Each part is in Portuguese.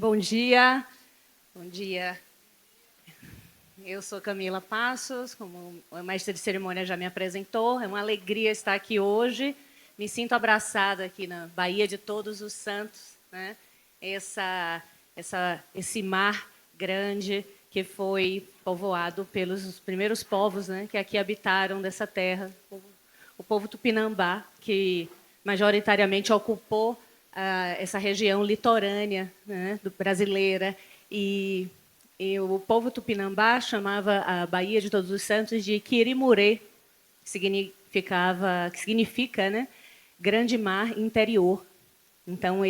Bom dia. Bom dia. Eu sou Camila Passos, como a mestre de cerimônia já me apresentou. É uma alegria estar aqui hoje. Me sinto abraçada aqui na Baía de Todos os Santos, né? Esse mar grande que foi povoado pelos primeiros povos, né, que aqui habitaram dessa terra. O povo Tupinambá, que majoritariamente ocupou essa região litorânea, né, brasileira. E o povo Tupinambá chamava a Baía de Todos os Santos de Quirimurê, que significa, né, grande mar interior. Então,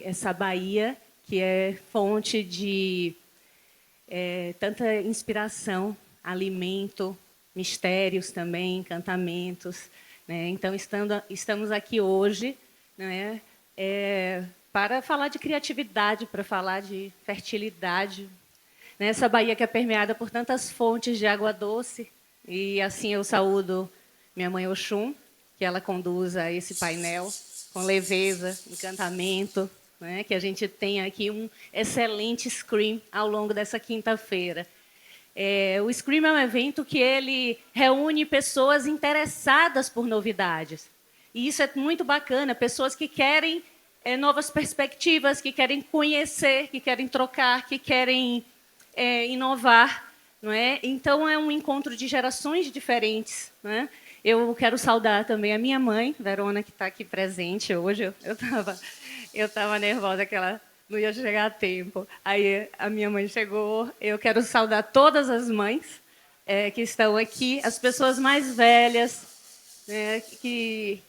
essa baía, que é fonte de tanta inspiração, alimento, mistérios também, encantamentos, né? Então, estamos aqui hoje, né, para falar de criatividade, para falar de fertilidade. Nessa baía que é permeada por tantas fontes de água doce. E assim eu saúdo minha mãe Oxum, que ela conduza esse painel com leveza, encantamento, né? Que a gente tenha aqui um excelente Scream ao longo dessa quinta-feira. O Scream é um evento que ele reúne pessoas interessadas por novidades. E isso é muito bacana, pessoas que querem novas perspectivas, que querem conhecer, que querem trocar, que querem inovar. Não é? Então, é um encontro de gerações diferentes. Né? Eu quero saudar também a minha mãe, Verona, que está aqui presente hoje. Eu estava nervosa que ela não ia chegar a tempo. Aí a minha mãe chegou. Eu quero saudar todas as mães que estão aqui, as pessoas mais velhas, né, que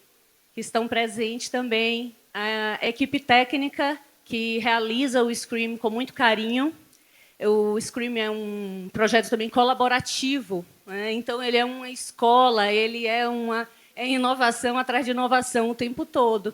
estão presentes também, a equipe técnica que realiza o Scream com muito carinho. O Scream é um projeto também colaborativo, né? Então ele é uma escola, ele é inovação atrás de inovação o tempo todo.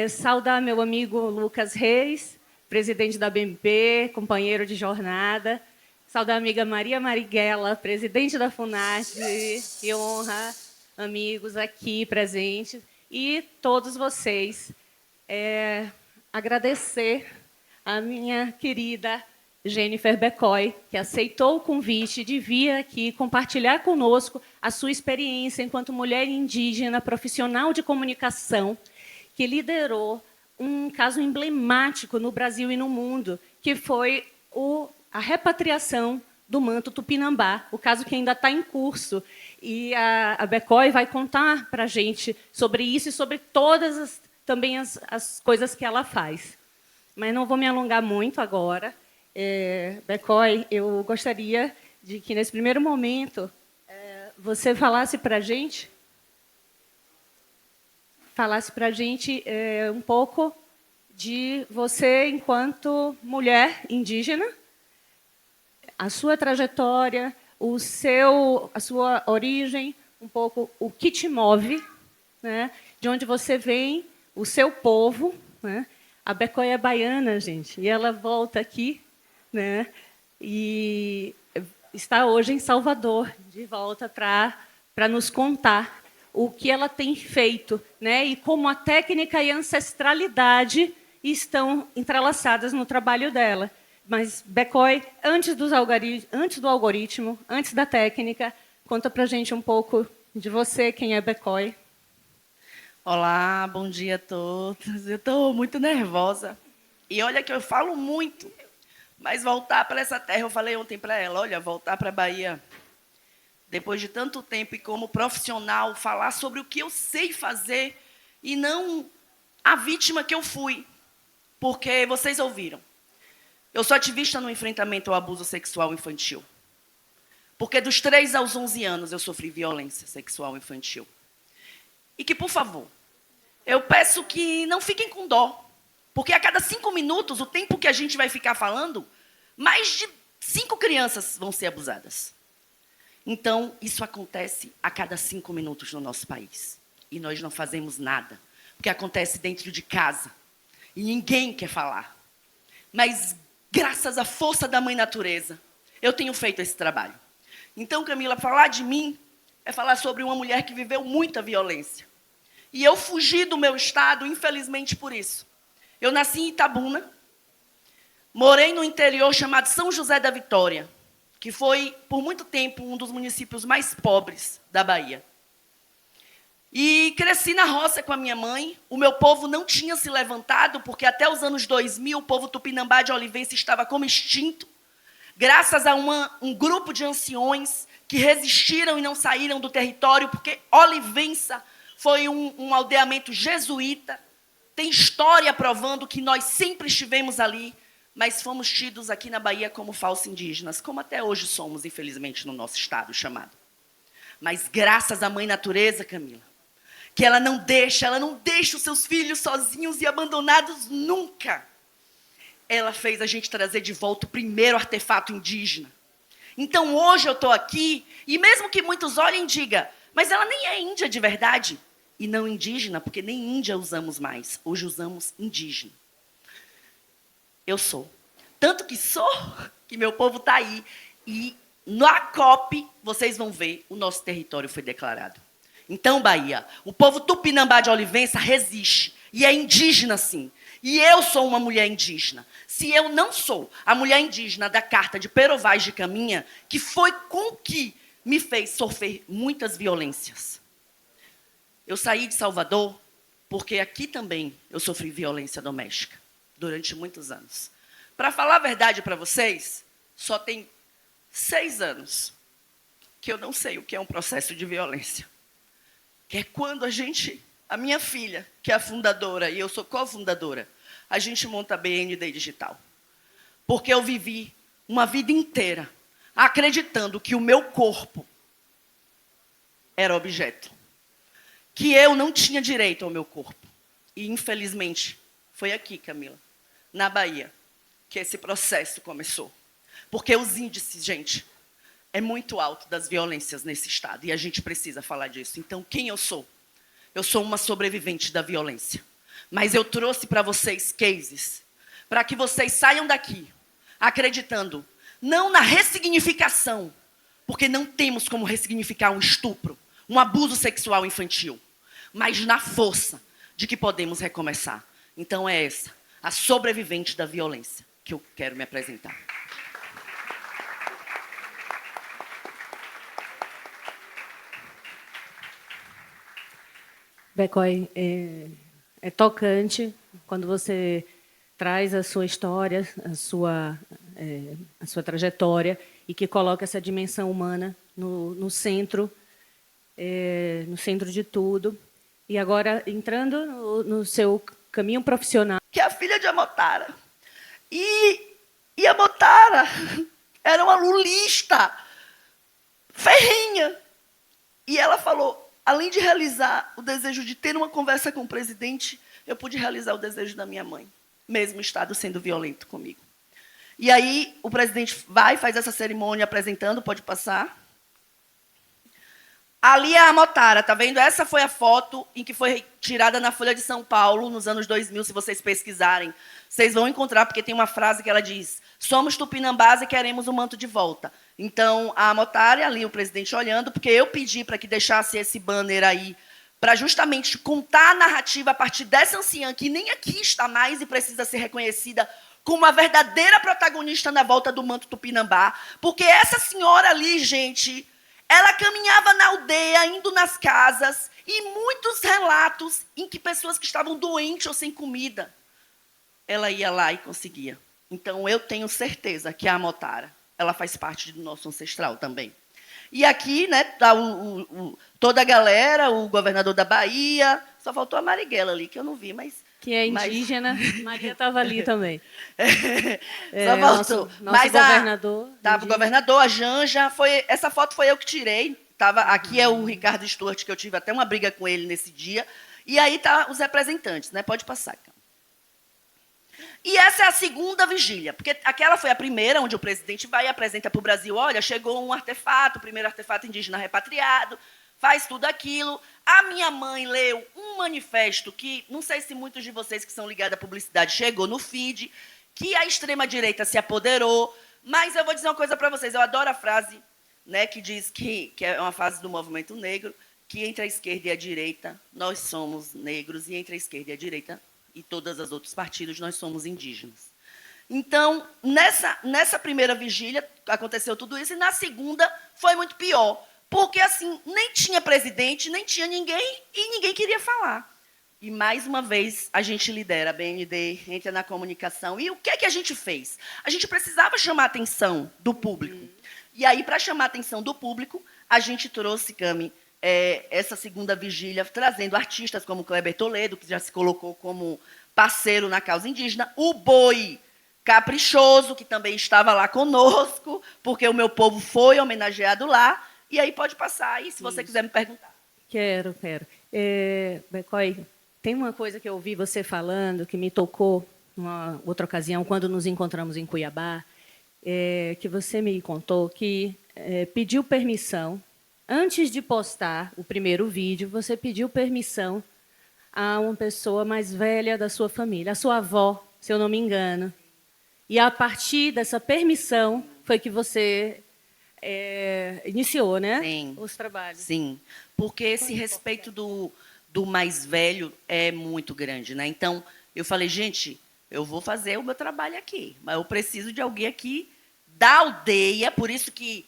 Saudar meu amigo Lucas Reis, presidente da BMP, companheiro de jornada. Saudar a amiga Maria Marighella, presidente da FUNARTE. Que honra, amigos aqui presentes. E todos vocês. Agradecer a minha querida Jennifer Becoy, que aceitou o convite de vir aqui compartilhar conosco a sua experiência enquanto mulher indígena profissional de comunicação, que liderou um caso emblemático no Brasil e no mundo, que foi a repatriação do manto Tupinambá, o caso que ainda está em curso. E a Becoy vai contar para a gente sobre isso e sobre todas também as coisas que ela faz. Mas não vou me alongar muito agora. Becoy, eu gostaria de que, nesse primeiro momento, você falasse para a gente um pouco de você enquanto mulher indígena, a sua trajetória, a sua origem, um pouco o que te move, né, de onde você vem, o seu povo. Né? A Becoy é baiana, gente, e ela volta aqui, né, e está hoje em Salvador, de volta para nos contar o que ela tem feito, né, e como a técnica e a ancestralidade estão entrelaçadas no trabalho dela. Mas, Becoy, antes do algoritmo, antes da técnica, conta para a gente um pouco de você, quem é Becoy. Olá, bom dia a todos. Eu estou muito nervosa. E olha que eu falo muito. Mas voltar para essa terra, eu falei ontem para ela, olha, voltar para a Bahia, depois de tanto tempo e como profissional, falar sobre o que eu sei fazer e não a vítima que eu fui. Porque vocês ouviram. Eu sou ativista no enfrentamento ao abuso sexual infantil. Porque dos 3 aos 11 anos eu sofri violência sexual infantil. E que, por favor, eu peço que não fiquem com dó. Porque a cada 5 minutos, o tempo que a gente vai ficar falando, mais de 5 crianças vão ser abusadas. Então, isso acontece a cada 5 minutos no nosso país. E nós não fazemos nada. Porque acontece dentro de casa. E ninguém quer falar. Mas, graças à força da mãe natureza, eu tenho feito esse trabalho. Então, Camila, falar de mim é falar sobre uma mulher que viveu muita violência. E eu fugi do meu estado, infelizmente, por isso. Eu nasci em Itabuna, Morei no interior chamado São José da Vitória, que foi, por muito tempo, um dos municípios mais pobres da Bahia. E cresci na roça com a minha mãe. O meu povo não tinha se levantado, porque até os anos 2000 o povo tupinambá de Olivença estava como extinto, graças a um grupo de anciões que resistiram e não saíram do território, porque Olivença foi um aldeamento jesuíta. Tem história provando que nós sempre estivemos ali, mas fomos tidos aqui na Bahia como falsos indígenas, como até hoje somos, infelizmente, no nosso estado chamado. Mas graças à Mãe Natureza, Camila, que ela não deixa os seus filhos sozinhos e abandonados nunca. Ela fez a gente trazer de volta o primeiro artefato indígena. Então hoje eu estou aqui, e mesmo que muitos olhem e digam, mas ela nem é índia de verdade. E não indígena, porque nem índia usamos mais, hoje usamos indígena. Eu sou. Tanto que sou, que meu povo está aí. E na COP, vocês vão ver, o nosso território foi declarado. Então, Bahia, o povo tupinambá de Olivença resiste. E é indígena, sim. E eu sou uma mulher indígena. Se eu não sou a mulher indígena da carta de Pero Vaz de Caminha, que foi com que me fez sofrer muitas violências. Eu saí de Salvador porque aqui também eu sofri violência doméstica durante muitos anos. Para falar a verdade para vocês, só tem 6 anos que eu não sei o que é um processo de violência. Que é quando a minha filha, que é a fundadora, e eu sou cofundadora, a gente monta a BND Digital. Porque eu vivi uma vida inteira acreditando que o meu corpo era objeto. Que eu não tinha direito ao meu corpo. E, infelizmente, foi aqui, Camila, na Bahia, que esse processo começou. Porque os índices, gente, é muito alto das violências nesse estado. E a gente precisa falar disso. Então, quem eu sou? Eu sou uma sobrevivente da violência. Mas eu trouxe para vocês cases, para que vocês saiam daqui acreditando, não na ressignificação, porque não temos como ressignificar um estupro, um abuso sexual infantil, mas na força de que podemos recomeçar. Então é essa, a sobrevivente da violência, que eu quero me apresentar. Becói, é tocante quando você traz a sua história, a sua trajetória, e que coloca essa dimensão humana no centro de tudo. E agora, entrando no seu caminho profissional. Que é a filha de Amotara. E Amotara era uma lulista ferrinha. E ela falou, além de realizar o desejo de ter uma conversa com o presidente, eu pude realizar o desejo da minha mãe, mesmo o Estado sendo violento comigo. E aí o presidente faz essa cerimônia apresentando, pode passar. Ali é a Amotara, tá vendo? Essa foi a foto em que foi tirada na Folha de São Paulo, nos anos 2000, se vocês pesquisarem. Vocês vão encontrar, porque tem uma frase que ela diz, somos tupinambás e queremos o manto de volta. Então, a Amotara, ali o presidente olhando, porque eu pedi para que deixasse esse banner aí, para justamente contar a narrativa a partir dessa anciã, que nem aqui está mais e precisa ser reconhecida como uma verdadeira protagonista na volta do manto tupinambá. Porque essa senhora ali, gente, ela caminhava na aldeia, indo nas casas, e muitos relatos em que pessoas que estavam doentes ou sem comida, ela ia lá e conseguia. Então, eu tenho certeza que a Amotara, ela faz parte do nosso ancestral também. E aqui, né, tá toda a galera, o governador da Bahia, só faltou a Marighella ali, que eu não vi, mas... Que é indígena, Maria estava ali também. Só faltou. Nosso governador. Estava o governador, a Janja, essa foto foi eu que tirei. Aqui é o Ricardo Stuart, que eu tive até uma briga com ele nesse dia. E aí tá os representantes, né? Pode passar, cara. E essa é a segunda vigília, porque aquela foi a primeira, onde o presidente vai e apresenta para o Brasil, olha, chegou um artefato, o primeiro artefato indígena repatriado, faz tudo aquilo. A minha mãe leu um manifesto que, não sei se muitos de vocês que são ligados à publicidade chegou no feed, que a extrema-direita se apoderou, mas eu vou dizer uma coisa para vocês, eu adoro a frase, né, que diz que é uma frase do movimento negro, que entre a esquerda e a direita nós somos negros, e entre a esquerda e a direita e todos os outros partidos nós somos indígenas. Então, nessa primeira vigília, aconteceu tudo isso, e na segunda foi muito pior. Porque, assim, nem tinha presidente, nem tinha ninguém, e ninguém queria falar. E, mais uma vez, a gente lidera, a BND entra na comunicação. E o que é que a gente fez? A gente precisava chamar a atenção do público. E aí, para chamar a atenção do público, a gente trouxe, Cami, essa segunda vigília, trazendo artistas como Kleber Toledo, que já se colocou como parceiro na causa indígena, o Boi Caprichoso, que também estava lá conosco, porque o meu povo foi homenageado lá. E aí pode passar aí, se você quiser me perguntar. Quero. Becói, tem uma coisa que eu ouvi você falando que me tocou numa outra ocasião, quando nos encontramos em Cuiabá, que você me contou que pediu permissão, antes de postar o primeiro vídeo, você pediu permissão a uma pessoa mais velha da sua família, a sua avó, se eu não me engano. E a partir dessa permissão foi que você iniciou, né? Sim. Os trabalhos. Sim, porque esse respeito do mais velho é muito grande, né? Então, eu falei, gente, eu vou fazer o meu trabalho aqui, mas eu preciso de alguém aqui da aldeia, por isso que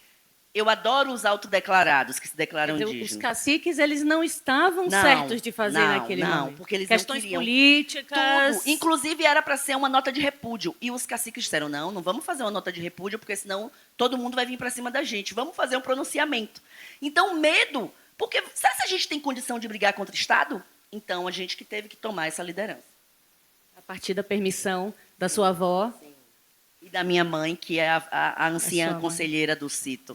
eu adoro os autodeclarados, que se declaram indígenas. Os caciques, eles não estavam certos de fazer naquele momento. Não, porque eles questões não queriam políticas. tudo. Inclusive, era para ser uma nota de repúdio. E os caciques disseram, não vamos fazer uma nota de repúdio, porque senão todo mundo vai vir para cima da gente. Vamos fazer um pronunciamento. Então, medo, porque sabe se a gente tem condição de brigar contra o Estado? Então, a gente que teve que tomar essa liderança. A partir da permissão da sua avó. Sim. E da minha mãe, que é a anciã conselheira do Cito.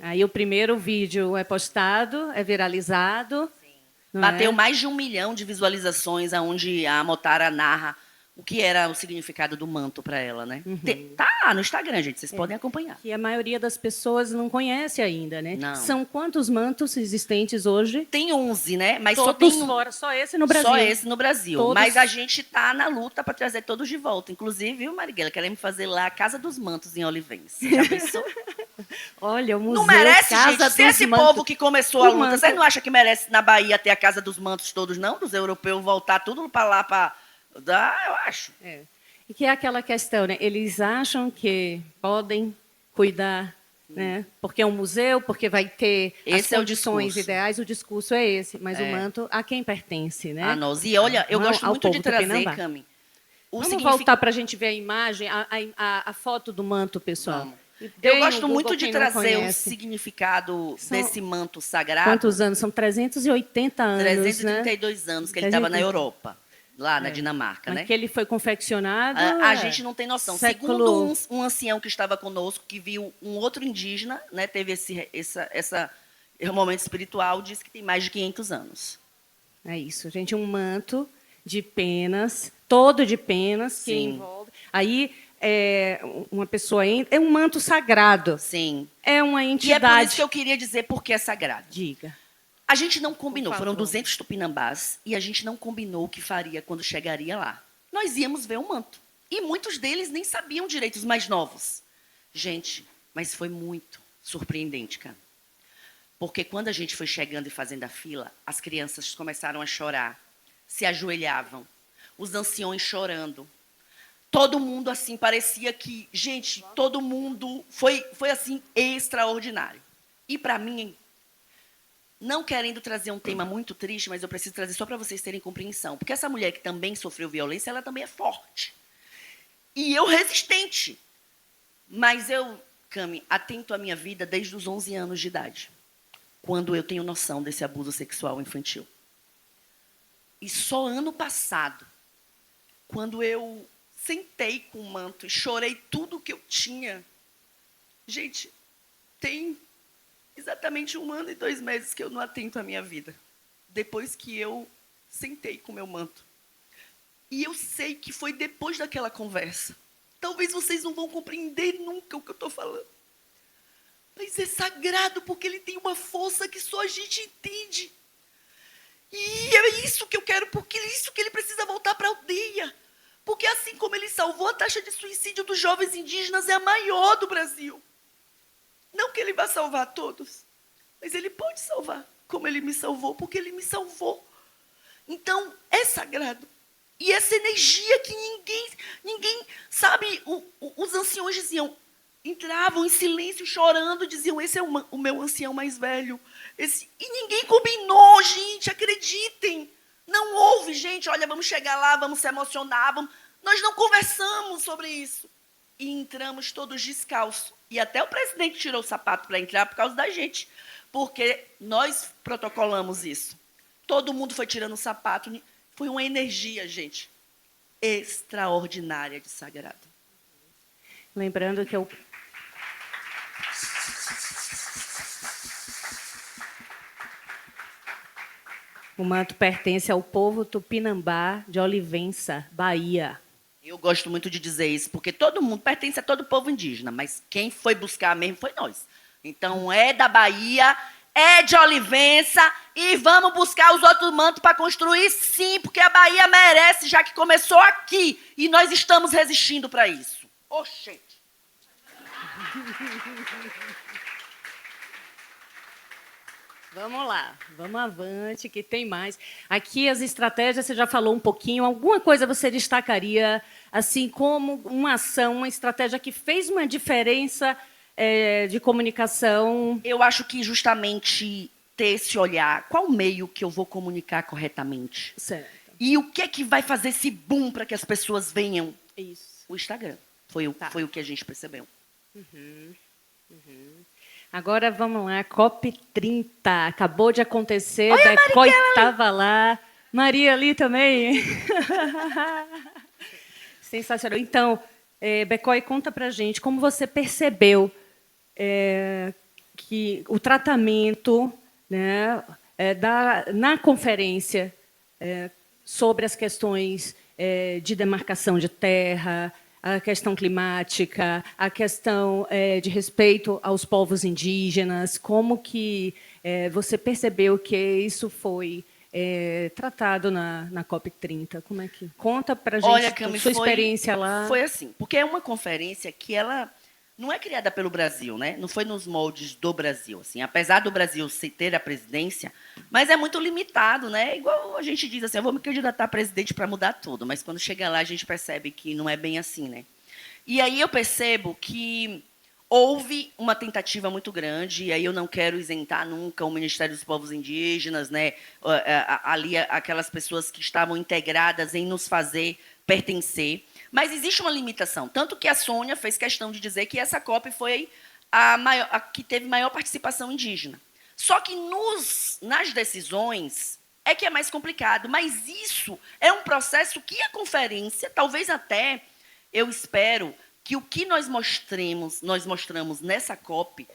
Aí o primeiro vídeo é postado, é viralizado. Bateu mais de 1 milhão de visualizações, onde a Motara narra o que era o significado do manto para ela, né? Tá no Instagram, gente, vocês podem acompanhar. Que a maioria das pessoas não conhece ainda, né? Não. São quantos mantos existentes hoje? Tem 11, né? Mas todos fora, só esse no Brasil. Só esse no Brasil. Todos... Mas a gente tá na luta para trazer todos de volta. Inclusive, viu, Marighella, queremos fazer lá a Casa dos Mantos em Olivense. Já pensou? Olha, o museu não merece, Casa gente. Se esse Mantos. povo que começou a luta, você não acha que merece na Bahia ter a Casa dos Mantos todos, não? Dos europeus voltar tudo para lá para... eu acho. E que é aquela questão, né? Eles acham que podem cuidar, né? Porque é um museu, porque vai ter as condições ideais, o discurso é esse. Mas o manto a quem pertence, né? A nós. E olha, eu gosto muito de trazer, Cami. Vamos voltar para a gente ver a imagem, a foto do manto, pessoal. Eu gosto muito de trazer o significado desse manto sagrado. Quantos anos? São 380 anos, 332 anos que ele estava na Europa. Lá na Dinamarca, né? Que ele foi confeccionado... A gente não tem noção. Segundo um ancião que estava conosco, que viu um outro indígena, né, teve esse momento espiritual, disse que tem mais de 500 anos. É isso, gente. Um manto de penas, todo de penas, que envolve... Aí, uma pessoa... É um manto sagrado. Sim. É uma entidade... E é por isso que eu queria dizer por que é sagrado. Diga. A gente não combinou, foram 200 tupinambás, e a gente não combinou o que faria quando chegaria lá. Nós íamos ver o manto. E muitos deles nem sabiam direito, os mais novos. Gente, mas foi muito surpreendente, cara. Porque quando a gente foi chegando e fazendo a fila, as crianças começaram a chorar, se ajoelhavam, os anciões chorando. Todo mundo, assim, parecia que... Gente, todo mundo... Foi assim, extraordinário. E, para mim... Não querendo trazer um tema muito triste, mas eu preciso trazer só para vocês terem compreensão. Porque essa mulher que também sofreu violência, ela também é forte. E eu resistente. Mas eu, Cami, atento à minha vida desde os 11 anos de idade. Quando eu tenho noção desse abuso sexual infantil. E só ano passado, quando eu sentei com o manto e chorei tudo que eu tinha. Gente, tem... exatamente 1 ano e 2 meses que eu não atento à minha vida. Depois que eu sentei com o meu manto. E eu sei que foi depois daquela conversa. Talvez vocês não vão compreender nunca o que eu estou falando. Mas é sagrado porque ele tem uma força que só a gente entende. E é isso que eu quero, porque é isso que ele precisa voltar para a aldeia. Porque assim como ele salvou, a taxa de suicídio dos jovens indígenas é a maior do Brasil. Não que ele vá salvar todos, mas ele pode salvar, como ele me salvou, porque ele me salvou. Então, é sagrado. E essa energia que ninguém sabe, os anciões diziam, entravam em silêncio, chorando, diziam, esse é o meu ancião mais velho. E ninguém combinou, gente, acreditem. Não houve, gente, olha, vamos chegar lá, vamos se emocionar, nós não conversamos sobre isso. E entramos todos descalços. E até o presidente tirou o sapato para entrar por causa da gente, porque nós protocolamos isso. Todo mundo foi tirando o sapato. Foi uma energia, gente, extraordinária de sagrado. Lembrando que o manto pertence ao povo tupinambá de Olivença, Bahia. Eu gosto muito de dizer isso, porque todo mundo pertence a todo povo indígena, mas quem foi buscar mesmo foi nós. Então, é da Bahia, é de Olivença, e vamos buscar os outros mantos para construir, sim, porque a Bahia merece, já que começou aqui, e nós estamos resistindo para isso. Oxente! Vamos lá, vamos avante, que tem mais. Aqui as estratégias, você já falou um pouquinho. Alguma coisa você destacaria, assim, como uma ação, uma estratégia que fez uma diferença de comunicação? Eu acho que justamente ter esse olhar, qual meio que eu vou comunicar corretamente? Certo. E o que é que vai fazer esse boom para que as pessoas venham? Isso. O Instagram. Foi o que a gente percebeu. Agora vamos lá, COP30. Acabou de acontecer. Becói estava lá. Maria ali também. Sensacional. Então, Becói, conta pra gente como você percebeu que o tratamento, né, na conferência sobre as questões de demarcação de terra, a questão climática, a questão de respeito aos povos indígenas, como que você percebeu que isso foi tratado na COP30? Como é que conta para a gente? Olha, Cami, sua experiência lá? Foi assim, porque é uma conferência que ela não é criada pelo Brasil, né? Não foi nos moldes do Brasil, assim, apesar do Brasil ter a presidência, mas é muito limitado, né? Igual a gente diz assim, eu vou me candidatar a presidente para mudar tudo, mas quando chega lá a gente percebe que não é bem assim, né? E aí eu percebo que houve uma tentativa muito grande, e aí eu não quero isentar nunca o Ministério dos Povos Indígenas, né? Ali aquelas pessoas que estavam integradas em nos fazer pertencer. Mas existe uma limitação, tanto que a Sônia fez questão de dizer que essa COP foi a que teve maior participação indígena. Só que nas decisões é que é mais complicado, mas isso é um processo que a conferência, talvez até, eu espero, que o que nós mostramos nessa COP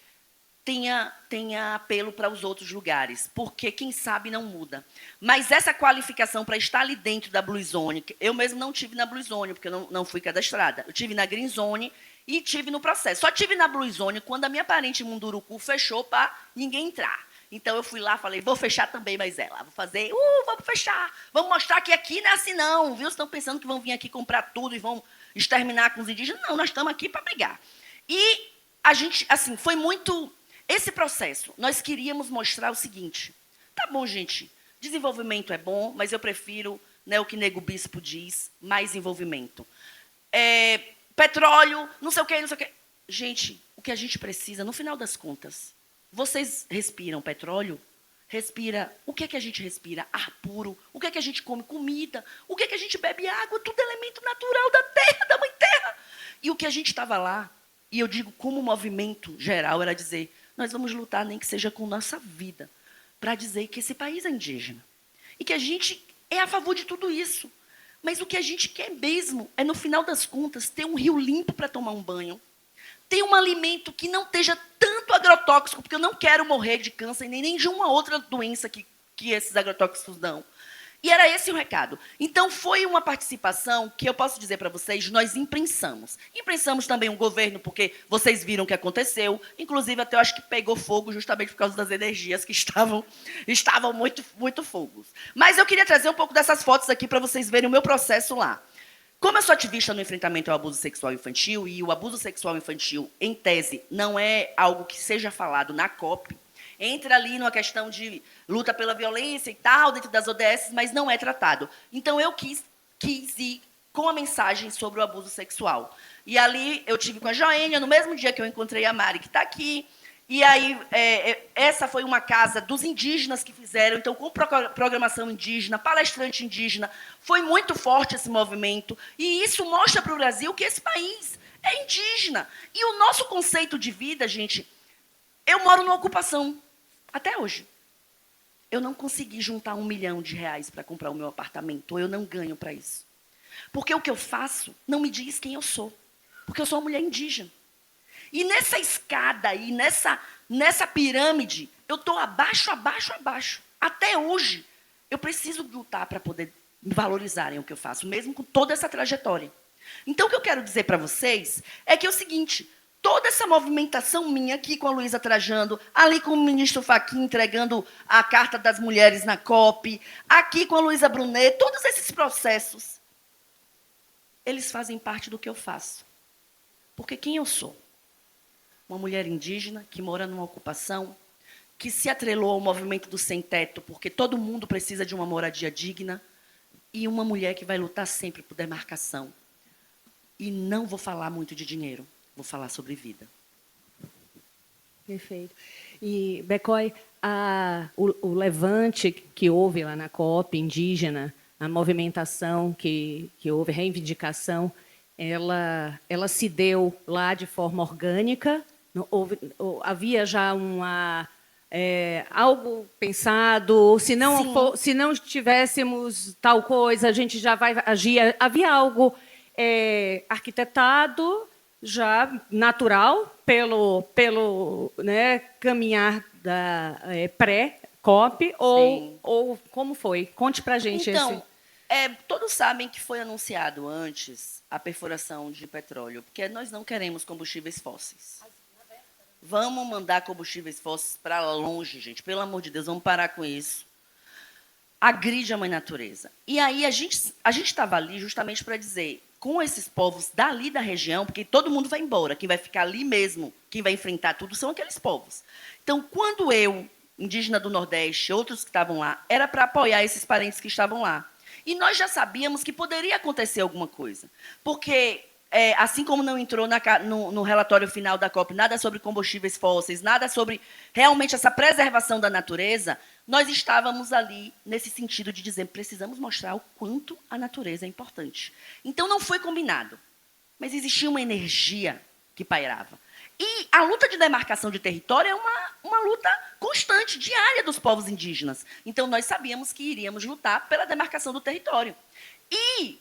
tenha apelo para os outros lugares, porque quem sabe não muda. Mas essa qualificação para estar ali dentro da Blue Zone, eu mesmo não tive na Blue Zone, porque eu não fui cadastrada. Eu tive na Green Zone e tive no processo. Só tive na Blue Zone quando a minha parente em Munduruku fechou para ninguém entrar. Então eu fui lá, falei, vou fechar também, mas vou fazer, vamos fechar, vamos mostrar que aqui não é assim não, viu? Vocês estão pensando que vão vir aqui comprar tudo e vão exterminar com os indígenas? Não, nós estamos aqui para brigar. E a gente, assim, foi muito... Esse processo, nós queríamos mostrar o seguinte, tá bom, gente, desenvolvimento é bom, mas eu prefiro, né, o que Nego Bispo diz, mais envolvimento. Petróleo, não sei o quê, não sei o quê. Gente, o que a gente precisa, no final das contas, vocês respiram petróleo? Respira. O que é que a gente respira? Ar puro. O que é que a gente come? Comida. O que é que a gente bebe? Água. Tudo elemento natural da terra, da mãe terra. E o que a gente estava lá, e eu digo como movimento geral, era dizer, nós vamos lutar, nem que seja com nossa vida, para dizer que esse país é indígena. E que a gente é a favor de tudo isso. Mas o que a gente quer mesmo é, no final das contas, ter um rio limpo para tomar um banho, ter um alimento que não esteja tanto agrotóxico, porque eu não quero morrer de câncer, nem de uma outra doença que esses agrotóxicos dão. E era esse o recado. Então, foi uma participação que eu posso dizer para vocês, nós imprensamos. Imprensamos também o governo, porque vocês viram o que aconteceu. Inclusive, até eu acho que pegou fogo justamente por causa das energias que estavam muito, muito fogos. Mas eu queria trazer um pouco dessas fotos aqui para vocês verem o meu processo lá. Como eu sou ativista no enfrentamento ao abuso sexual infantil, e o abuso sexual infantil, em tese, não é algo que seja falado na COP, entra ali numa questão de luta pela violência e tal, dentro das ODS, mas não é tratado. Então, eu quis quis ir com a mensagem sobre o abuso sexual. E ali eu tive com a Joênia, no mesmo dia que eu encontrei a Mari, que está aqui. E aí, essa foi uma casa dos indígenas que fizeram, então, com programação indígena, palestrante indígena. Foi muito forte esse movimento. E isso mostra para o Brasil que esse país é indígena. E o nosso conceito de vida, gente, eu moro numa ocupação até hoje. Eu não consegui juntar R$1 milhão para comprar o meu apartamento, ou eu não ganho para isso. Porque o que eu faço não me diz quem eu sou. Porque eu sou uma mulher indígena. E nessa escada aí, nessa pirâmide, eu estou abaixo. Até hoje, eu preciso lutar para poder me valorizarem o que eu faço, mesmo com toda essa trajetória. Então, o que eu quero dizer para vocês é que é o seguinte, toda essa movimentação minha aqui com a Luísa Trajano, ali com o ministro Fachin entregando a Carta das Mulheres na COP, aqui com a Luísa Brunet, todos esses processos, eles fazem parte do que eu faço. Porque quem eu sou? Uma mulher indígena que mora numa ocupação, que se atrelou ao movimento do sem-teto, porque todo mundo precisa de uma moradia digna, e uma mulher que vai lutar sempre por demarcação. E não vou falar muito de dinheiro, vou falar sobre vida. Perfeito. E, Becói, o levante que houve lá na COP indígena, a movimentação que houve, a reivindicação, ela se deu lá de forma orgânica? Havia já algo pensado? Se não tivéssemos tal coisa, a gente já vai agir. Havia algo arquitetado, já natural, pelo caminhar da pré-COP? Ou como foi? Conte para a gente. Então, todos sabem que foi anunciado antes a perfuração de petróleo, porque nós não queremos combustíveis fósseis. Vamos mandar combustíveis fósseis para longe, gente. Pelo amor de Deus, vamos parar com isso. Agride a mãe natureza. E aí a gente estava ali justamente para dizer, com esses povos dali da região, porque todo mundo vai embora, quem vai ficar ali mesmo, quem vai enfrentar tudo, são aqueles povos. Então, quando eu, indígena do Nordeste, outros que estavam lá, era para apoiar esses parentes que estavam lá. E nós já sabíamos que poderia acontecer alguma coisa. Porque, assim como não entrou no relatório final da COP nada sobre combustíveis fósseis, nada sobre realmente essa preservação da natureza, nós estávamos ali nesse sentido de dizer precisamos mostrar o quanto a natureza é importante. Então, não foi combinado, mas existia uma energia que pairava. E a luta de demarcação de território é uma luta constante, diária dos povos indígenas. Então, nós sabíamos que iríamos lutar pela demarcação do território. E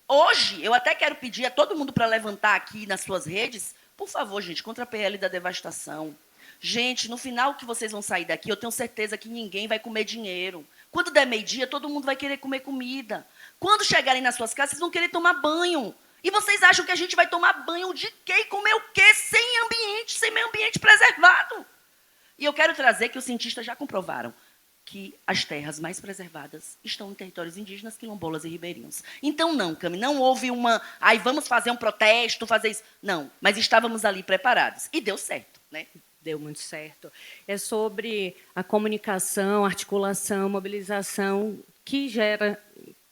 hoje, eu até quero pedir a todo mundo para levantar aqui nas suas redes, por favor, gente, contra a PL da devastação. Gente, no final que vocês vão sair daqui, eu tenho certeza que ninguém vai comer dinheiro. Quando der meio-dia, todo mundo vai querer comer comida. Quando chegarem nas suas casas, vocês vão querer tomar banho. E vocês acham que a gente vai tomar banho de quê e comer o quê sem meio ambiente preservado? E eu quero trazer que os cientistas já comprovaram que as terras mais preservadas estão em territórios indígenas, quilombolas e ribeirinhos. Então, não, Cami, não houve vamos fazer um protesto, fazer isso. Não, mas estávamos ali preparados. E deu certo, né? Deu muito certo. É sobre a comunicação, articulação, mobilização que gera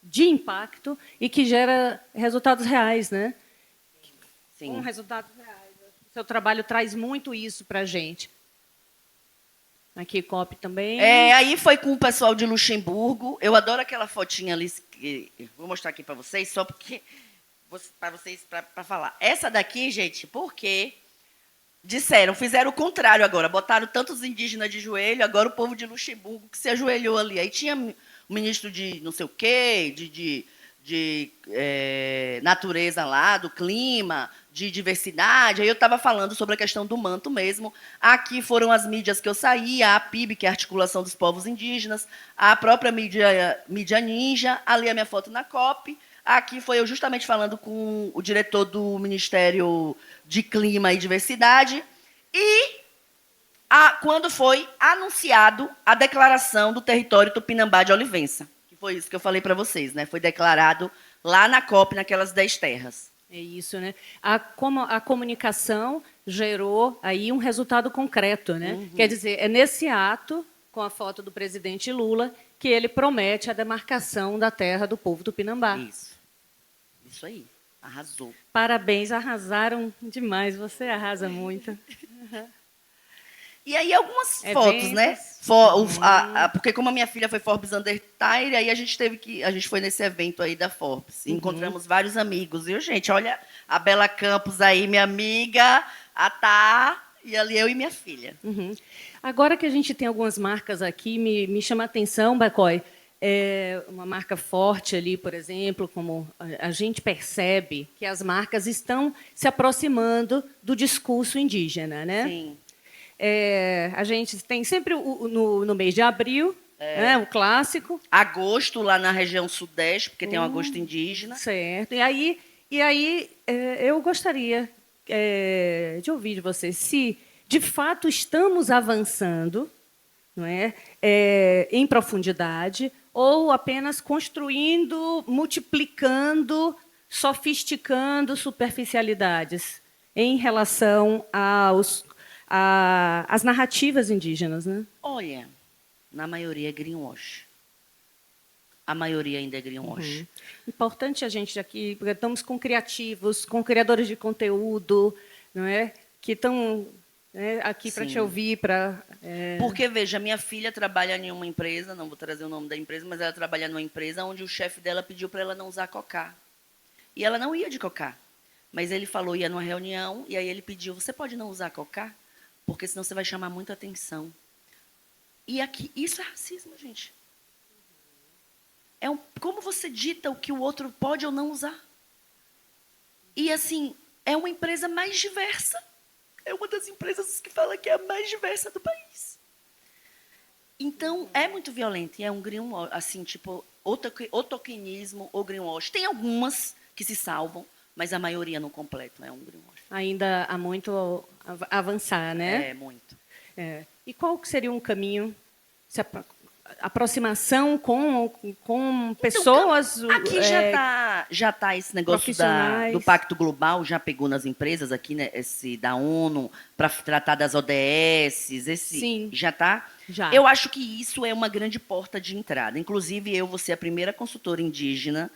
de impacto e que gera resultados reais, né? Sim. Com resultados reais. O seu trabalho traz muito isso para a gente. Aqui, COP também. Aí foi com o pessoal de Luxemburgo. Eu adoro aquela fotinha ali. Vou mostrar aqui para vocês, só porque para falar. Essa daqui, gente, porque fizeram o contrário agora. Botaram tantos indígenas de joelho, agora o povo de Luxemburgo que se ajoelhou ali. Aí tinha o ministro de não sei o quê, de natureza lá, do clima, de diversidade. Aí eu estava falando sobre a questão do manto mesmo. Aqui foram as mídias que eu saí, a APIB, que é a Articulação dos Povos Indígenas, a própria mídia Ninja, ali a minha foto na COP. Aqui foi eu justamente falando com o diretor do Ministério de Clima e Diversidade. E quando foi anunciado a declaração do território Tupinambá de Olivença, que foi isso que eu falei para vocês, né? Foi declarado lá na COP, naquelas 10 terras. É isso, né? A comunicação gerou aí um resultado concreto, né? Uhum. Quer dizer, é nesse ato, com a foto do presidente Lula, que ele promete a demarcação da terra do povo tupinambá. Isso. Isso aí, arrasou. Parabéns, arrasaram demais. Você arrasa muito. E aí algumas Eventos. fotos, né? Porque como a minha filha foi Forbes Undertale, aí a gente foi nesse evento aí da Forbes. Encontramos vários amigos. E, gente, olha a Bela Campos aí, minha amiga, a Tá, e ali eu e minha filha. Agora que a gente tem algumas marcas aqui, me chama a atenção, Bacói, uma marca forte ali, por exemplo, como a gente percebe que as marcas estão se aproximando do discurso indígena, né? Sim. A gente tem sempre no mês de abril, né, o clássico. Agosto, lá na região sudeste, porque tem um agosto indígena. Certo. E aí eu gostaria de ouvir de você se, de fato, estamos avançando, não é, em profundidade, ou apenas construindo, multiplicando, sofisticando superficialidades em relação às narrativas indígenas, né? Olha, na maioria é greenwash. A maioria ainda é greenwash. Importante a gente aqui, porque estamos com criativos, com criadores de conteúdo, não é? Que estão aqui para te ouvir, para... Porque, veja, minha filha trabalha em uma empresa, não vou trazer o nome da empresa, mas ela trabalha numa empresa onde o chefe dela pediu para ela não usar cocá. E ela não ia de cocá. Mas ele falou, ia numa reunião, e aí ele pediu, você pode não usar cocá? Porque senão você vai chamar muita atenção. E aqui, isso é racismo, gente. Como você dita o que o outro pode ou não usar? E, assim, é uma empresa mais diversa. É uma das empresas que fala que é a mais diversa do país. Então, é muito violento. E é um greenwash, assim, tipo, ou tokenismo ou greenwash. Tem algumas que se salvam, mas a maioria no completo é um greenwash. Ainda há muito a avançar, né? É, muito. E qual que seria um caminho, aproximação com pessoas... Então, aqui já tá esse negócio do Pacto Global, já pegou nas empresas aqui, né, esse da ONU, para tratar das ODS, Sim. Já está? Já. Eu acho que isso é uma grande porta de entrada. Inclusive, eu vou ser a primeira consultora indígena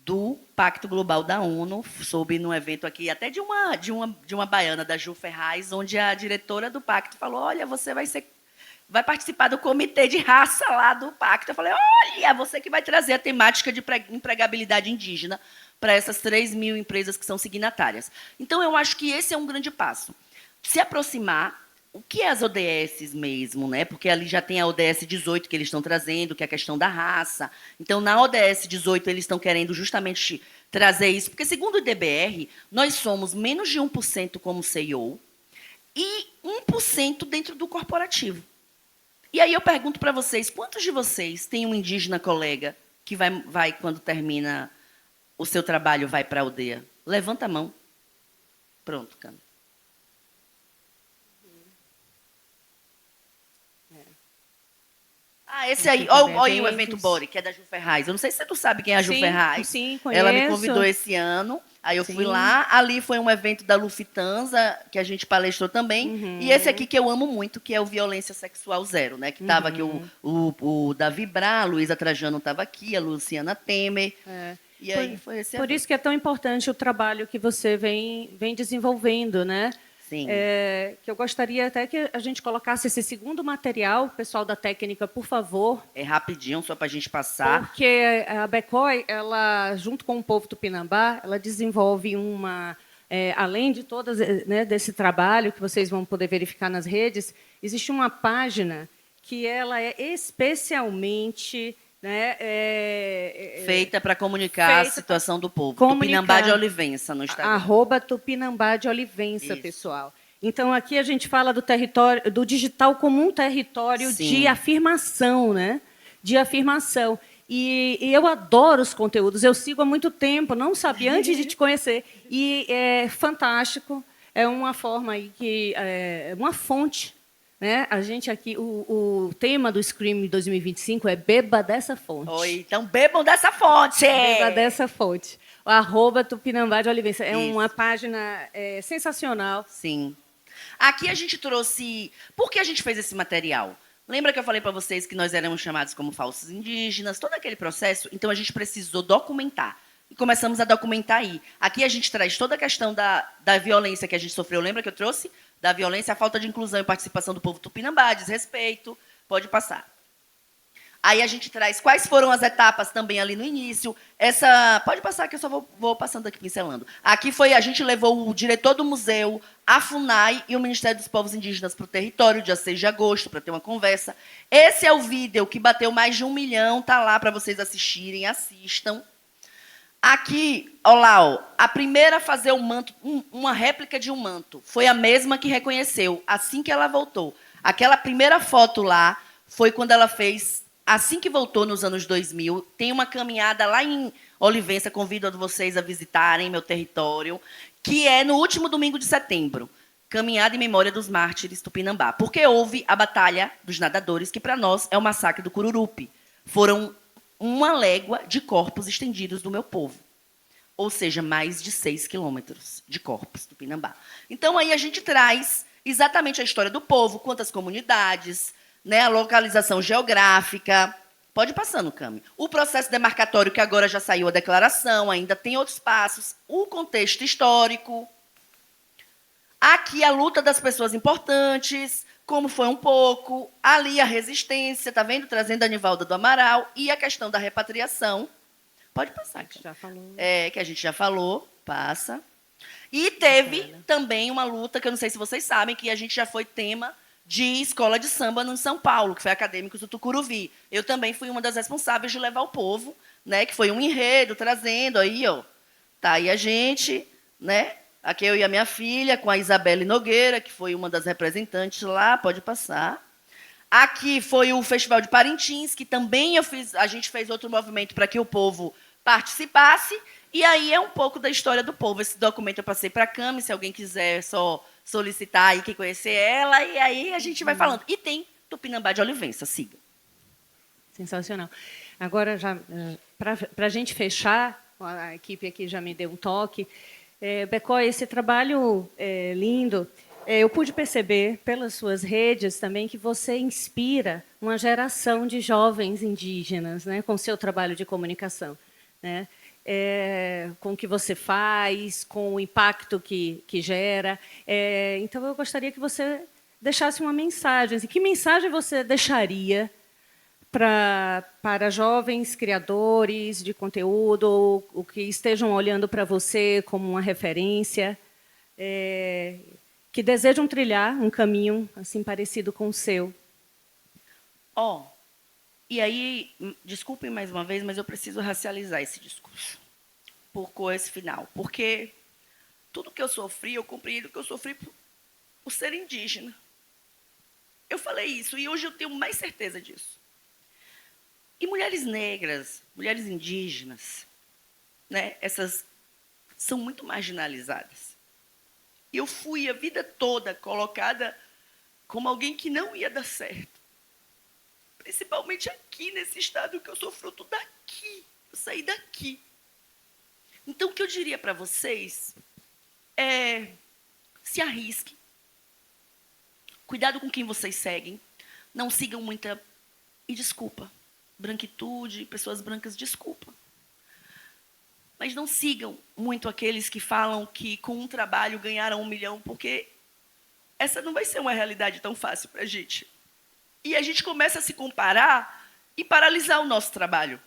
do Pacto Global da ONU, soube num evento aqui, até de uma baiana, da Ju Ferraz, onde a diretora do Pacto falou, olha, você vai participar do comitê de raça lá do Pacto. Eu falei, olha, você que vai trazer a temática de empregabilidade indígena para essas 3.000 empresas que são signatárias. Então, eu acho que esse é um grande passo. Se aproximar, o que é as ODS mesmo, né? Porque ali já tem a ODS 18 que eles estão trazendo, que é a questão da raça. Então, na ODS 18, eles estão querendo justamente trazer isso, porque, segundo o IDBR, nós somos menos de 1% como CEO e 1% dentro do corporativo. E aí eu pergunto para vocês, quantos de vocês têm um indígena colega que vai quando termina o seu trabalho, vai para a aldeia? Levanta a mão. Pronto, Cami. Esse aí, olha aí o evento Bore, que é da Ju Ferraz. Eu não sei se tu sabe quem é a Ju Ferraz. Sim, conheço. Ela me convidou esse ano, aí eu fui lá. Ali foi um evento da Lufthansa, que a gente palestrou também. E esse aqui que eu amo muito, que é o Violência Sexual Zero, né? Que estava aqui o Davi Bra, a Luísa Trajano estava aqui, a Luciana Temer. E aí foi esse evento. Por isso que é tão importante o trabalho que você vem desenvolvendo, né? Sim. Que eu gostaria até que a gente colocasse esse segundo material, pessoal da técnica, por favor. É rapidinho, só para a gente passar. Porque a Becói, ela, junto com o povo tupinambá, ela desenvolve além de todas, né, desse trabalho que vocês vão poder verificar nas redes, existe uma página que ela é especialmente... né, feita para comunicar a situação do povo. Tupinambá de Olivença, no Instagram. @Tupinambá de Olivença, pessoal. Então, aqui a gente fala do território, do digital como um território de afirmação, né? De afirmação. E eu adoro os conteúdos, eu sigo há muito tempo, não sabia antes de te conhecer. E é fantástico, é uma forma aí que... uma fonte. Né? A gente aqui, o tema do Scream 2025 é Beba dessa fonte. Oi, então bebam dessa fonte! Beba dessa fonte. O @Tupinambá de Olivença. É uma página sensacional. Sim. Aqui a gente trouxe... Por que a gente fez esse material? Lembra que eu falei para vocês que nós éramos chamados como falsos indígenas? Todo aquele processo. Então, a gente precisou documentar. e começamos a documentar aí. Aqui a gente traz toda a questão da violência que a gente sofreu. Lembra que eu trouxe? Da violência, a falta de inclusão e participação do povo tupinambá, desrespeito. Pode passar. Aí a gente traz quais foram as etapas também ali no início. Pode passar que eu só vou passando aqui, pincelando. Aqui a gente levou o diretor do museu, a FUNAI e o Ministério dos Povos Indígenas para o território, dia 6 de agosto, para ter uma conversa. Esse é o vídeo que bateu mais de 1 milhão, tá lá para vocês assistirem, assistam. Aqui, olha lá, ó, a primeira a fazer um manto, uma réplica de um manto, foi a mesma que reconheceu, assim que ela voltou. Aquela primeira foto lá foi quando ela fez, assim que voltou nos anos 2000, tem uma caminhada lá em Olivença, convido a vocês a visitarem meu território, que é no último domingo de setembro, caminhada em memória dos mártires Tupinambá, porque houve a Batalha dos Nadadores, que para nós é o massacre do Cururupi. Foram 1 légua de corpos estendidos do meu povo, ou seja, mais de 6 quilômetros de corpos Tupinambá. Então, aí a gente traz exatamente a história do povo, quantas comunidades, né, a localização geográfica. Pode ir passando, Cami. O processo demarcatório, que agora já saiu a declaração, ainda tem outros passos. O contexto histórico. Aqui a luta das pessoas importantes, como foi um pouco. Ali a resistência, está vendo? Trazendo a Anivalda do Amaral. E a questão da repatriação. Pode passar. Já falou. Que a gente já falou. Passa. E teve também uma luta, que eu não sei se vocês sabem, que a gente já foi tema de escola de samba no São Paulo, que foi Acadêmicos do Tucuruvi. Eu também fui uma das responsáveis de levar o povo, né, que foi um enredo, trazendo aí, ó. Tá aí a gente, né? Aqui eu e a minha filha, com a Isabelle Nogueira, que foi uma das representantes lá, pode passar. Aqui foi o Festival de Parintins, que também a gente fez outro movimento para que o povo participasse. E aí é um pouco da história do povo. Esse documento eu passei para a Cami, se alguém quiser só solicitar e que conhecer ela, e aí a gente vai falando. E tem Tupinambá de Olivença, siga. Sensacional. Agora, para a gente fechar, a equipe aqui já me deu um toque. Becó, esse trabalho lindo, eu pude perceber pelas suas redes também que você inspira uma geração de jovens indígenas, né, com o seu trabalho de comunicação, né? Com o que você faz, com o impacto que gera. Então, eu gostaria que você deixasse uma mensagem. Assim, que mensagem você deixaria para jovens criadores de conteúdo, ou que estejam olhando para você como uma referência, que desejam trilhar um caminho assim parecido com o seu? E aí, desculpem mais uma vez, mas eu preciso racializar esse discurso por esse final. Porque tudo que eu sofri, eu compreendo que eu sofri por ser indígena. Eu falei isso e hoje eu tenho mais certeza disso. E mulheres negras, mulheres indígenas, né, essas são muito marginalizadas. Eu fui a vida toda colocada como alguém que não ia dar certo. Principalmente aqui, nesse estado, que eu sou fruto daqui. Eu saí daqui. Então, o que eu diria para vocês é: se arrisquem. Cuidado com quem vocês seguem. Não sigam muita... E desculpa. Branquitude, pessoas brancas, desculpa. Mas não sigam muito aqueles que falam que com um trabalho ganharam 1 milhão, porque essa não vai ser uma realidade tão fácil para a gente. E a gente começa a se comparar e paralisar o nosso trabalho.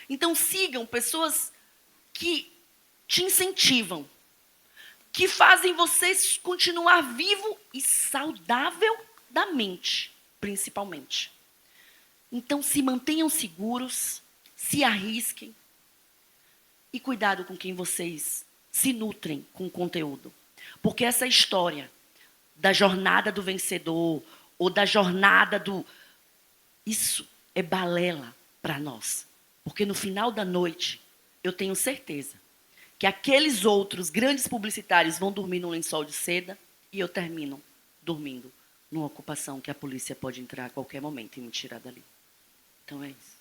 Então, sigam pessoas que te incentivam, que fazem você continuar vivo e saudável da mente, principalmente. Então, se mantenham seguros, se arrisquem e cuidado com quem vocês se nutrem com o conteúdo. Porque essa história da jornada do vencedor ou da jornada do... Isso é balela para nós. Porque no final da noite, eu tenho certeza que aqueles outros grandes publicitários vão dormir num lençol de seda e eu termino dormindo numa ocupação que a polícia pode entrar a qualquer momento e me tirar dali. Então é isso.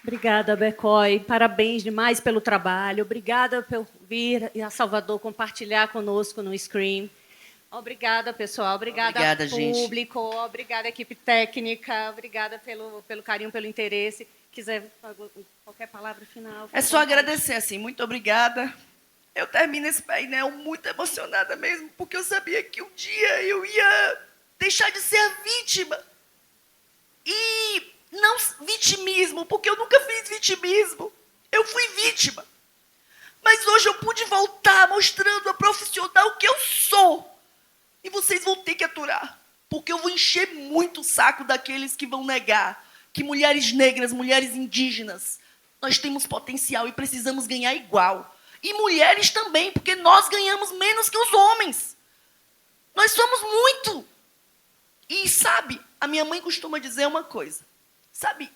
Obrigada, Becói. Parabéns demais pelo trabalho. Obrigada por vir a Salvador compartilhar conosco no Scream. Obrigada, pessoal. Obrigada, Obrigada, público. Obrigada, equipe técnica. Obrigada pelo carinho, pelo interesse. Quiser qualquer palavra final? É só agradecer, assim. Muito obrigada. Eu termino esse painel muito emocionada mesmo, porque eu sabia que um dia eu ia deixar de ser a vítima. E não vitimismo, porque eu nunca fiz vitimismo. Eu fui vítima. Mas hoje eu pude voltar mostrando a profissional que eu sou. E vocês vão ter que aturar. Porque eu vou encher muito o saco daqueles que vão negar que mulheres negras, mulheres indígenas, nós temos potencial e precisamos ganhar igual. E mulheres também, porque nós ganhamos menos que os homens. Nós somos muito. E sabe, a minha mãe costuma dizer uma coisa. Sabe,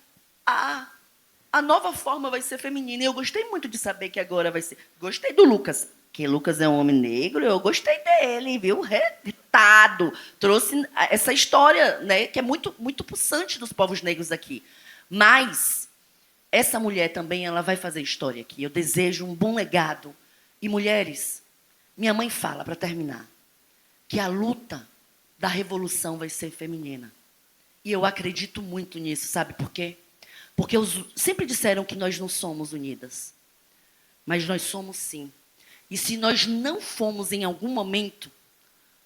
a nova forma vai ser feminina. E eu gostei muito de saber que agora vai ser. Gostei do Lucas. Que Lucas é um homem negro, eu gostei dele, viu? Retado. Trouxe essa história, né, que é muito, muito pulsante dos povos negros aqui. Mas essa mulher também, ela vai fazer história aqui. Eu desejo um bom legado. E, mulheres, minha mãe fala, para terminar, que a luta da revolução vai ser feminina. E eu acredito muito nisso, sabe por quê? Porque sempre disseram que nós não somos unidas. Mas nós somos sim. E se nós não fomos em algum momento,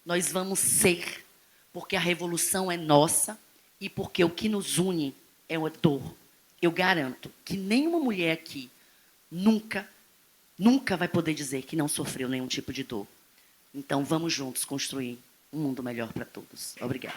nós vamos ser. Porque a revolução é nossa e porque o que nos une é a dor. Eu garanto que nenhuma mulher aqui nunca vai poder dizer que não sofreu nenhum tipo de dor. Então, vamos juntos construir um mundo melhor para todos. Obrigada.